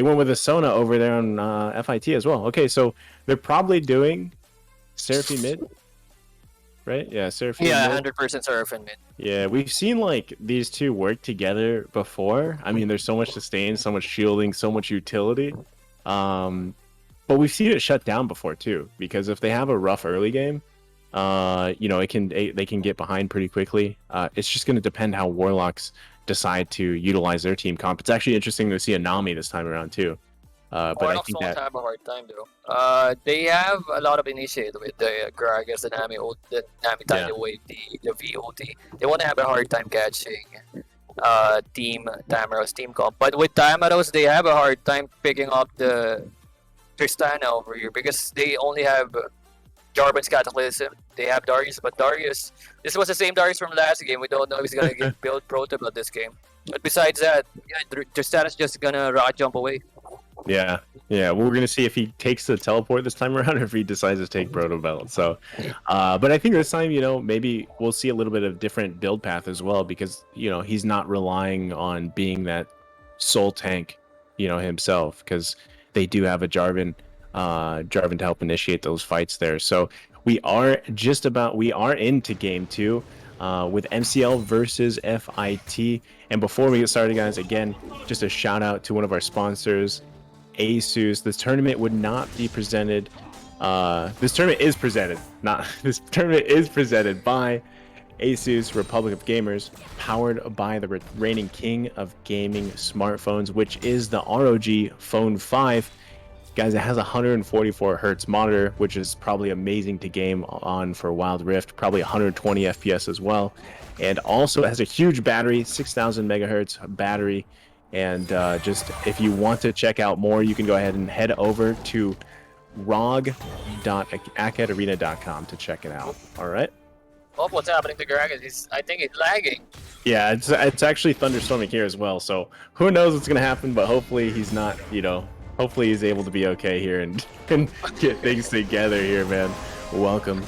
went with a Sona over there on FIT as well. Okay, so they're probably doing Seraphine mid, right? Yeah, Seraphine. Yeah, mid. 100% Seraphine mid. Yeah, we've seen these two work together before. I mean, there's so much sustain, so much shielding, so much utility. But we've seen it shut down before too, because if they have a rough early game, they can get behind pretty quickly. It's just going to depend how Warlocks decide to utilize their team comp. It's actually interesting to see a Nami this time around too. But Warlocks I think won't that have a hard time though. They have a lot of initiate with the Gragas, the Nami ult, the Nami Tiny Wave, the V ulti. They won't have a hard time catching Team Tamaraw's team comp. But with Tamaraw's, they have a hard time picking up the Tristana over here because they only have Jarvan's Cataclysm. They have Darius, but Darius, this was the same Darius from last game. We don't know if he's gonna get build Proto Belt this game. But besides that, Tristana's just gonna rock jump away. Yeah. Well, we're gonna see if he takes the teleport this time around, or if he decides to take Proto Belt. So, but I think this time, maybe we'll see a little bit of different build path as well, because he's not relying on being that soul tank, himself, because they do have a Jarvan Jarvan to help initiate those fights there. So we are into game 2 with MCL versus FIT. And before we get started, guys, again, just a shout out to one of our sponsors, ASUS. This tournament would not be presented. This tournament is presented by ASUS Republic of Gamers, powered by the reigning king of gaming smartphones, which is the ROG Phone 5. Guys, it has a 144 hertz monitor, which is probably amazing to game on for Wild Rift, probably 120 FPS as well. And also it has a huge battery, 6,000 megahertz battery. And just if you want to check out more, you can go ahead and head over to rog.acadarena.com to check it out. All right. Oh, what's happening to Greg? I think it's lagging. Yeah, it's actually thunderstorming here as well. So who knows what's gonna happen? But hopefully he's not. Hopefully he's able to be okay here and get things together here, man. Welcome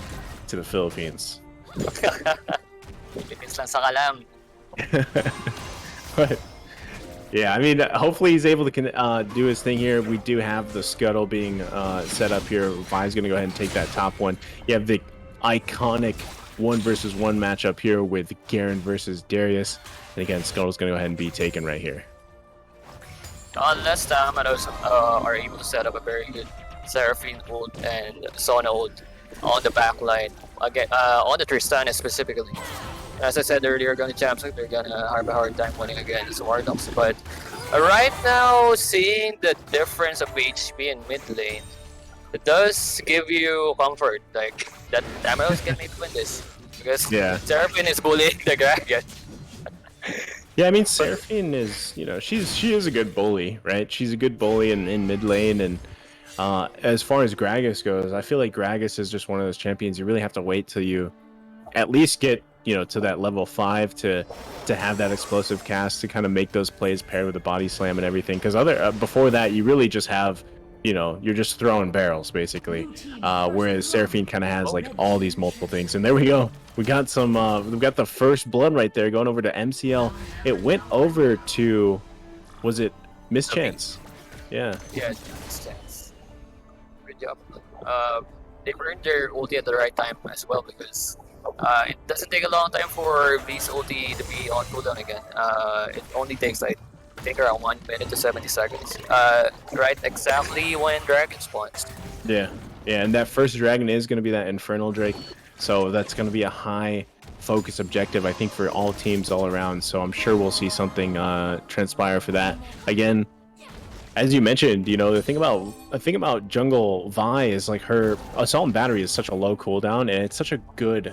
to the Philippines. Philippines lang sa kalam. But yeah, I mean, hopefully he's able to do his thing here. We do have the scuttle being set up here. Vi's gonna go ahead and take that top one. You have the iconic 1-versus-1 matchup here with Garen versus Darius. And again, Scuttle's gonna go ahead and be taken right here. Unless Tamaros are able to set up a very good Seraphine ult and Sona ult on the back line, again, on the Tristana specifically. As I said earlier, going to Champs League, they're gonna have a hard time winning against Warlocks. But right now, seeing the difference of HP in mid lane, it does give you comfort, like that Tamaros can maybe win this because Seraphine is bullying the Dragon. Yeah, I mean, Seraphine is, she is a good bully, right? She's a good bully in mid lane, and as far as Gragas goes, I feel like Gragas is just one of those champions you really have to wait till you at least get, to that level 5 to have that explosive cast to kind of make those plays paired with the body slam and everything. Because before that, you really just have, you're just throwing barrels basically. Whereas Seraphine kind of has like all these multiple things. And there we go. We got some. We've got the first blood right there going over to MCL. It went over to, was it Mischance? Yeah. Yeah, Mischance. Good job. They earned their ulti at the right time as well because it doesn't take a long time for V's ulti to be on cooldown again. It only takes like I think around 1 minute to 70 seconds. Right exactly when Dragon spawns. Yeah, and that first dragon is going to be that Infernal Drake. So that's going to be a high focus objective, I think, for all teams all around. So I'm sure we'll see something transpire for that. Again, as you mentioned, the thing about Jungle Vi is like her Assault and Battery is such a low cooldown, and it's such a good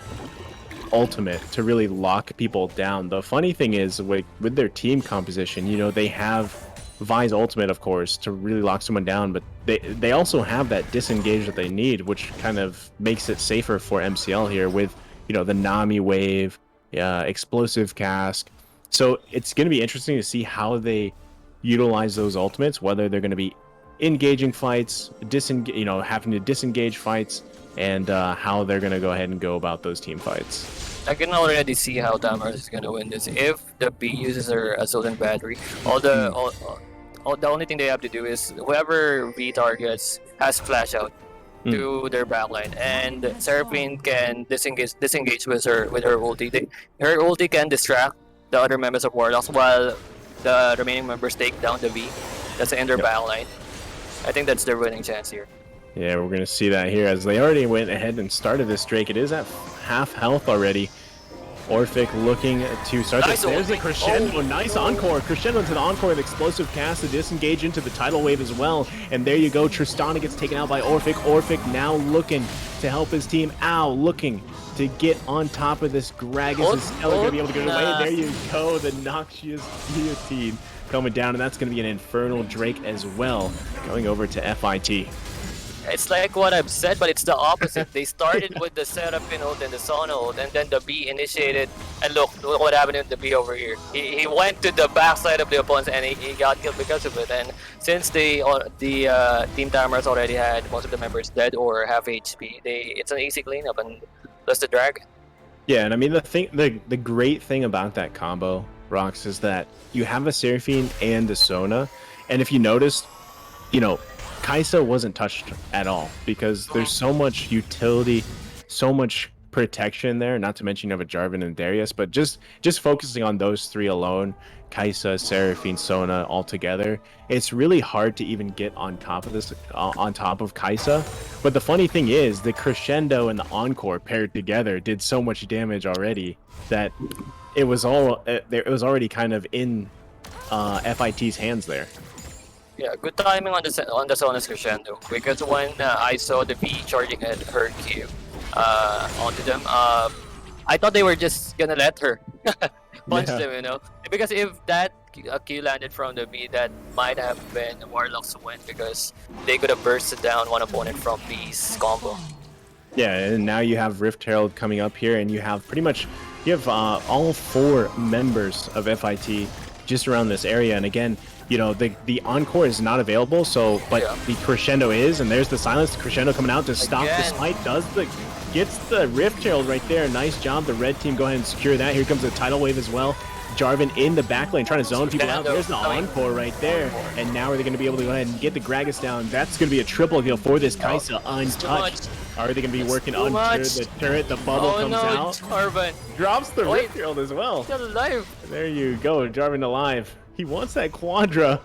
ultimate to really lock people down. The funny thing is, with their team composition, they have Vi's ultimate, of course, to really lock someone down, but they also have that disengage that they need, which kind of makes it safer for MCL here with, the Nami wave, explosive cask. So it's going to be interesting to see how they utilize those ultimates, whether they're going to be engaging fights, having to disengage fights, and how they're going to go ahead and go about those team fights. I can already see how Tamaros is going to win this. If the B uses her Assault and Battery, the only thing they have to do is whoever V targets has flash out to their backline, and Seraphine can disengage with her ulti. Her ulti can distract the other members of Warlocks while the remaining members take down the V that's in their backline. I think that's their winning chance here. Yeah, we're going to see that here as they already went ahead and started this Drake. It is at half health already. Orphic looking to start this. There's a Crescendo. Nice encore. Crescendo into the encore with explosive cast to disengage into the tidal wave as well. And there you go. Tristana gets taken out by Orphic. Orphic now looking to help his team. Looking to get on top of this. Gragas is still going to be able to get away. There you go. The Noxious Guillotine coming down. And that's going to be an Infernal Drake as well. Going over to FIT. It's like what I've said, but it's the opposite. They started with the Seraphine ult and the Sona ult, and then the B initiated. And look what happened to the B over here. He went to the backside of the opponents, and he got killed because of it. And since the Team Tamaros already had most of the members dead or half HP, it's an easy cleanup, and plus the Dragon. Yeah, and I mean the great thing about that combo, Rox, is that you have a Seraphine and a Sona, and if you noticed, Kaisa wasn't touched at all because there's so much utility, so much protection there. Not to mention you have a Jarvan and Darius, but just focusing on those three alone, Kaisa, Seraphine, Sona all together, it's really hard to even get on top of this, on top of Kaisa. But the funny thing is, the Crescendo and the Encore paired together did so much damage already that it was already kind of in FIT's hands there. Yeah, good timing on the Sona's Crescendo, because when I saw the V charging at her Q onto them, I thought they were just gonna let her punch them, you know, because if that Q landed from the V, that might have been Warlocks win, because they could have bursted down one opponent from V's combo. Yeah, and now you have Rift Herald coming up here, and you have all 4 members of FIT just around this area. And again, you know, the Encore is not available, so the Crescendo is, and there's the Silence. The Crescendo coming out to stop the smite, gets the Rift Herald right there. Nice job. The red team go ahead and secure that. Here comes the Tidal Wave as well. Jarvan in the back lane trying to zone people out. There's the Encore right there. And now are they going to be able to go ahead and get the Gragas down? That's going to be a triple kill for this Kaisa, untouched. Are they going to be working under the turret? The bubble comes out. Jarvan drops the Rift Herald as well. Still alive. There you go, Jarvan alive. He wants that Quadra.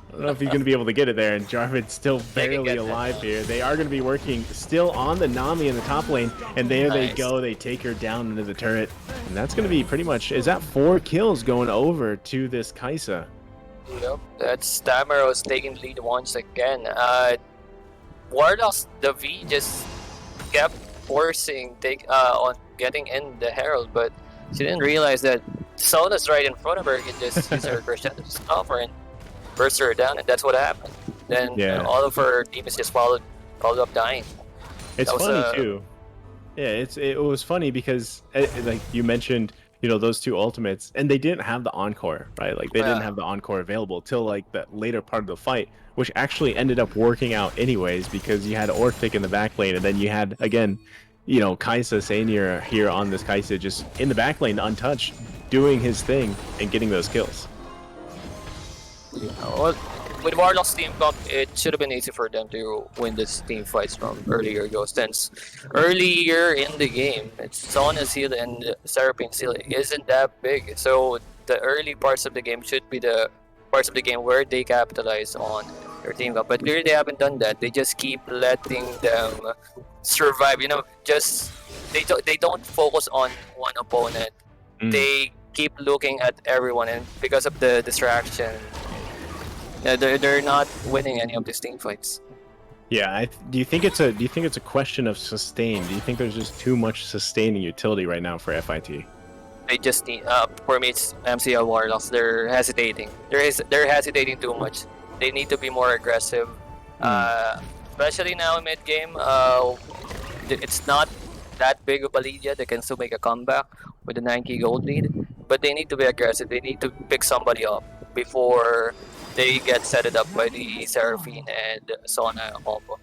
I don't know if he's going to be able to get it there, and Jarvan's still barely alive here. They are going to be working still on the Nami in the top lane, and there they go. They take her down into the turret, and that's going to be pretty much, is that 4 kills going over to this Kaisa? Yep, that's Tamarow's taking the lead once again. Warlocks, the V just kept forcing on getting in the Herald, but she didn't realize that Sona's right in front of her. He just used her Crescendo to stop her and burst her down, and that's what happened. Then all of her teammates just followed up dying. It's funny too. Yeah, it was funny because like you mentioned, you know, those 2 ultimates, and they didn't have the Encore, right? Like they didn't have the Encore available till like the later part of the fight, which actually ended up working out anyways, because you had Orphic in the back lane, and then you had, again, you know, Kaisa Sainier here on this Kaisa just in the back lane untouched, doing his thing and getting those kills. Well, with Warlocks team comp, it should have been easy for them to win this team fights from earlier ago, since earlier in the game, Sona's heal and Seraphine's heal isn't that big. So the early parts of the game should be the parts of the game where they capitalize on their team comp. But clearly they haven't done that. They just keep letting them survive. You know, just they don't focus on one opponent. They keep looking at everyone, and because of the distraction, they're not winning any of these team fights. Yeah, do you think it's a question of sustain? Do you think there's just too much sustaining utility right now for FIT? They just need, for me, it's MCL Warlocks. They're hesitating. They're hesitating too much. They need to be more aggressive, especially now in mid game. It's not that big of a lead yet. They can still make a comeback with a 9k gold lead, but they need to be aggressive. They need to pick somebody up before they get set it up by the Seraphine and Sona combo.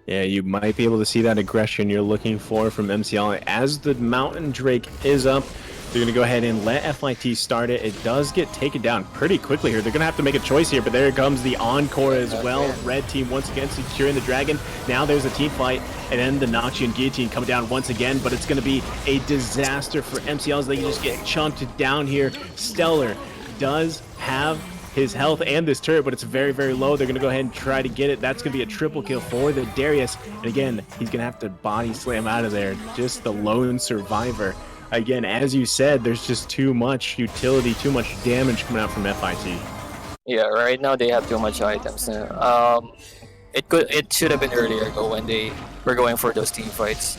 Yeah, you might be able to see that aggression you're looking for from MCL. As the Mountain Drake is up, they're going to go ahead and let FIT start it. It does get taken down pretty quickly here. They're going to have to make a choice here, but there comes the Encore as well. Red team once again securing the Dragon. Now there's a team fight, and then the Nachi and Guillotine come down once again, but it's going to be a disaster for MCL as they can just get chunked down here. Stellar does have his health and this turret, but it's very, very low. They're going to go ahead and try to get it. That's going to be a triple kill for the Darius. And again, he's going to have to body slam out of there. Just the lone survivor. Again, as you said, there's just too much utility, too much damage coming out from FIT. Yeah, right now they have too much items. It should have been earlier ago when they were going for those team fights.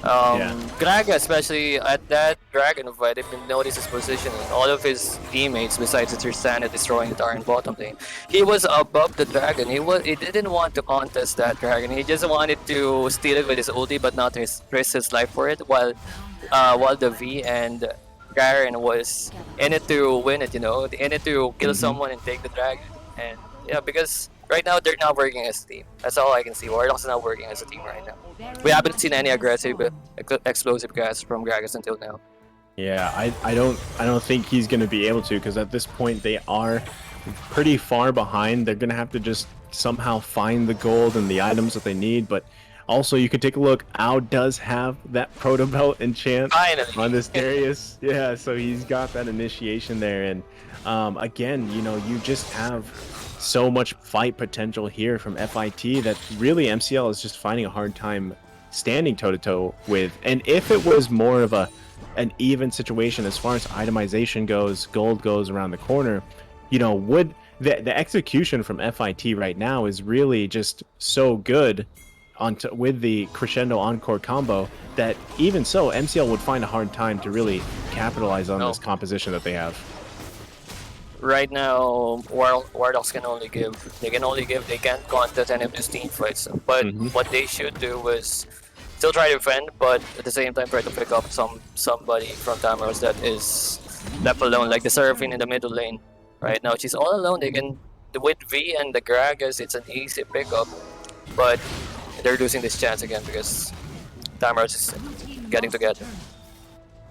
Graga, especially at that Dragon fight, if you notice his position, all of his teammates, besides Tristana destroying the Darn bottom lane, he was above the Dragon. He didn't want to contest that Dragon. He just wanted to steal it with his ulti, but not risk his life for it. While the V and Garen was in it to win it, you know, in it to kill someone and take the Dragon. And yeah, because right now they're not working as a team. That's all I can see. Warlocks is not working as a team right now. We haven't seen any aggressive, explosive casts from Gragas until now. Yeah, I don't think he's going to be able to, because at this point they are pretty far behind. They're going to have to just somehow find the gold and the items that they need. But also, you could take a look. Ao does have that proto belt enchant Finally. on this Darius. Yeah, so he's got that initiation there. And again, you know, you just have so much fight potential here from FIT that really MCL is just finding a hard time standing toe-to-toe with. And if it was more of an even situation as far as itemization goes, gold goes around the corner, you know, would the execution from FIT right now is really just so good with the crescendo encore combo that even so MCL would find a hard time to really capitalize on this composition that they have. Right now, Warlocks can only give. They can't contest any of these team fights. But what they should do is still try to defend, but at the same time try to pick up somebody from Tamaros that is left alone, like the Seraphine in the middle lane. Right now, she's all alone. They can with V and the Gragas, it's an easy pickup, but they're losing this chance again because Tamaros is getting together.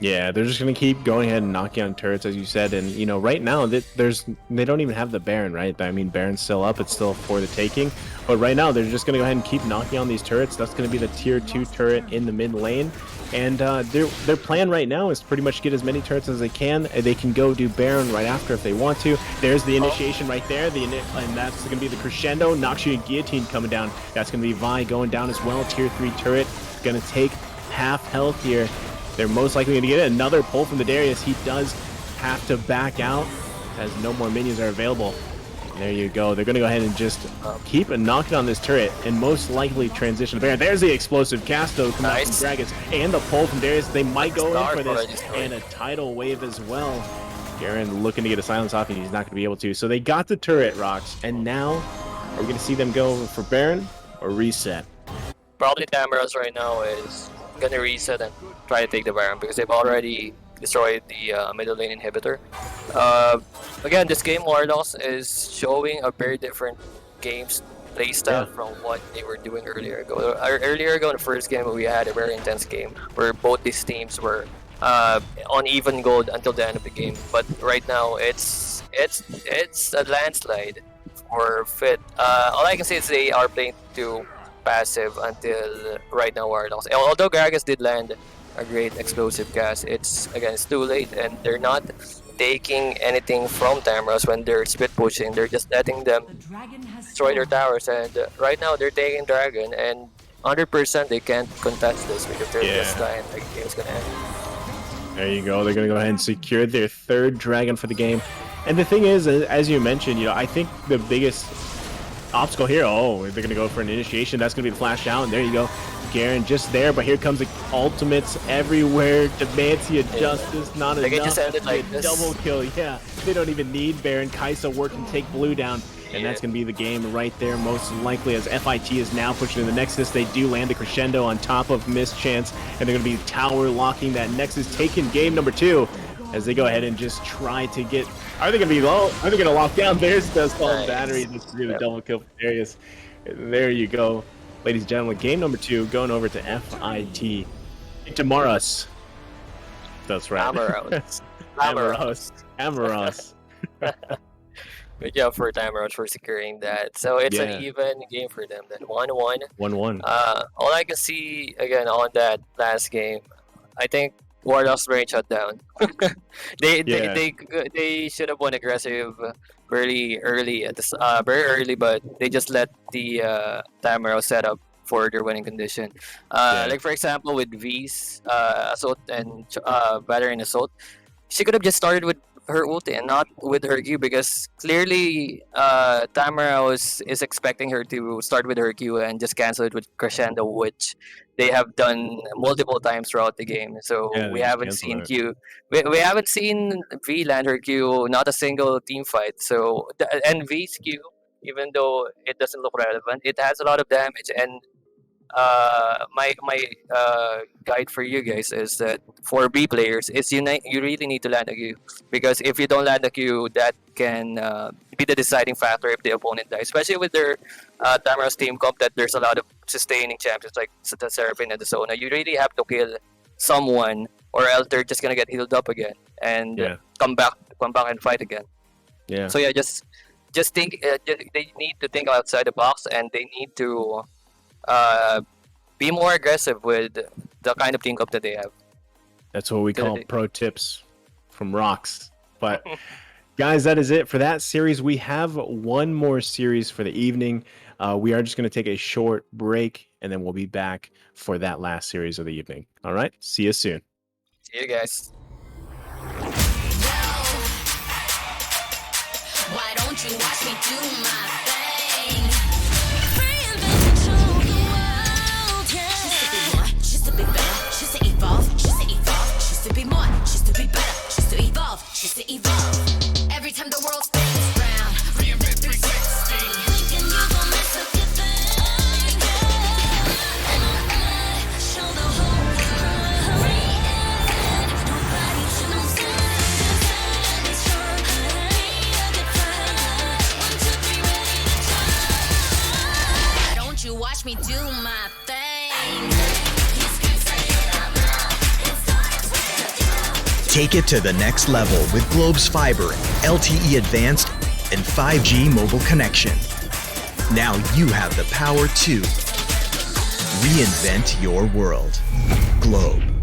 Yeah, they're just gonna keep going ahead and knocking on turrets, as you said, and you know, right now they don't even have the Baron, right? I mean, Baron's still up; it's still for the taking. But right now, they're just gonna go ahead and keep knocking on these turrets. That's gonna be the tier 2 turret in the mid lane, and their plan right now is to pretty much get as many turrets as they can. They can go do Baron right after if they want to. There's the initiation right there, and that's gonna be the crescendo. Noxu and Guillotine coming down. That's gonna be Vi going down as well. Tier 3 turret gonna take half health here. They're most likely going to get another pull from the Darius. He does have to back out as no more minions are available. There you go. They're going to go ahead and just keep knocking on this turret and most likely transition to Baron. There's the explosive cast though coming out from Dragons and the pull from Darius. They might go in for this and a tidal wave as well. Garen looking to get a silence off and he's not going to be able to. So they got the turret, Rocks, and now are we going to see them go for Baron or reset? Probably Tamaros right now is gonna reset and try to take the Baron because they've already destroyed the middle lane inhibitor. Again, this game Warlocks is showing a very different game's playstyle from what they were doing earlier ago. Earlier ago in the first game, we had a very intense game where both these teams were on even gold until the end of the game. But right now, it's a landslide for Fit. All I can say is they are playing to passive until right now Warlocks. Although Gragas did land a great explosive cast, it's too late and they're not taking anything from Tamaros when they're split pushing. They're just letting them destroy their towers, and right now they're taking Dragon and 100% they can't contest this because they're just dying. Like the game's gonna end. There you go. They're gonna go ahead and secure their 3rd Dragon for the game. And the thing is, as you mentioned, you know, I think the biggest obstacle here, they're gonna go for an initiation. That's gonna be the flash out, and there you go. Garen just there, but here comes the ultimates everywhere. Demantia Justice, not enough. They can just end it like this. Double kill, yeah. They don't even need Baron. Kaisa working to take blue down, and that's gonna be the game right there, most likely, as FIT is now pushing to the Nexus. They do land a crescendo on top of Mischance, and they're gonna be tower locking that Nexus, taking game number 2. As they go ahead and just try to get... Are they going to be low? Are they going to lock down? There's the assault battery. That's really double kill for Darius. There you go. Ladies and gentlemen, game number 2 going over to FIT. AcadArena. That's right. AcadArena. Good job for Tamaros for securing that. So it's an even game for them then. 1-1. 1-1. All I can see, again, on that last game, I think Warlocks brain shut down. They should have won aggressive very early at this very early, but they just let the Tamaros set up for their winning condition. Like for example with V's assault and Battering assault, she could have just started with her ulti and not with her Q because clearly Tamara is expecting her to start with her Q and just cancel it with crescendo, which they have done multiple times throughout the game. So we haven't seen Q. We haven't seen V land her Q, not a single team fight. So and V's Q, even though it doesn't look relevant, it has a lot of damage. And my guide for you guys is that for B players is you really need to land a Q, because if you don't land a Q, that can be the deciding factor if the opponent dies, especially with their Tamara's team comp that there's a lot of sustaining champions like the Seraphine and the Sona. You really have to kill someone or else they're just gonna get healed up again and come back and fight again. So yeah, just just think. They need to think outside the box, and they need to be more aggressive with the kind of think up that they have. That's what we call Good. pro tips from Rocks. But guys, that is it for that series. We have one more series for the evening. We are just going to take a short break, and then we'll be back for that last series of the evening. All right. See you soon. See you guys. Why don't you watch me do my thing? Reinvent and show the world, yeah. Just to be more, just to be better, just to evolve, just to be more, just to be better, just to evolve, just to evolve. Every time the world spins round, reinvent 360. Thinking you gon' mess up your thing, yeah. Show the whole world, reinvent. Nobody should know stand it's strong. Why don't you watch me do my thing? Take it to the next level with Globe's fiber, LTE advanced, and 5G mobile connection. Now you have the power to reinvent your world. Globe.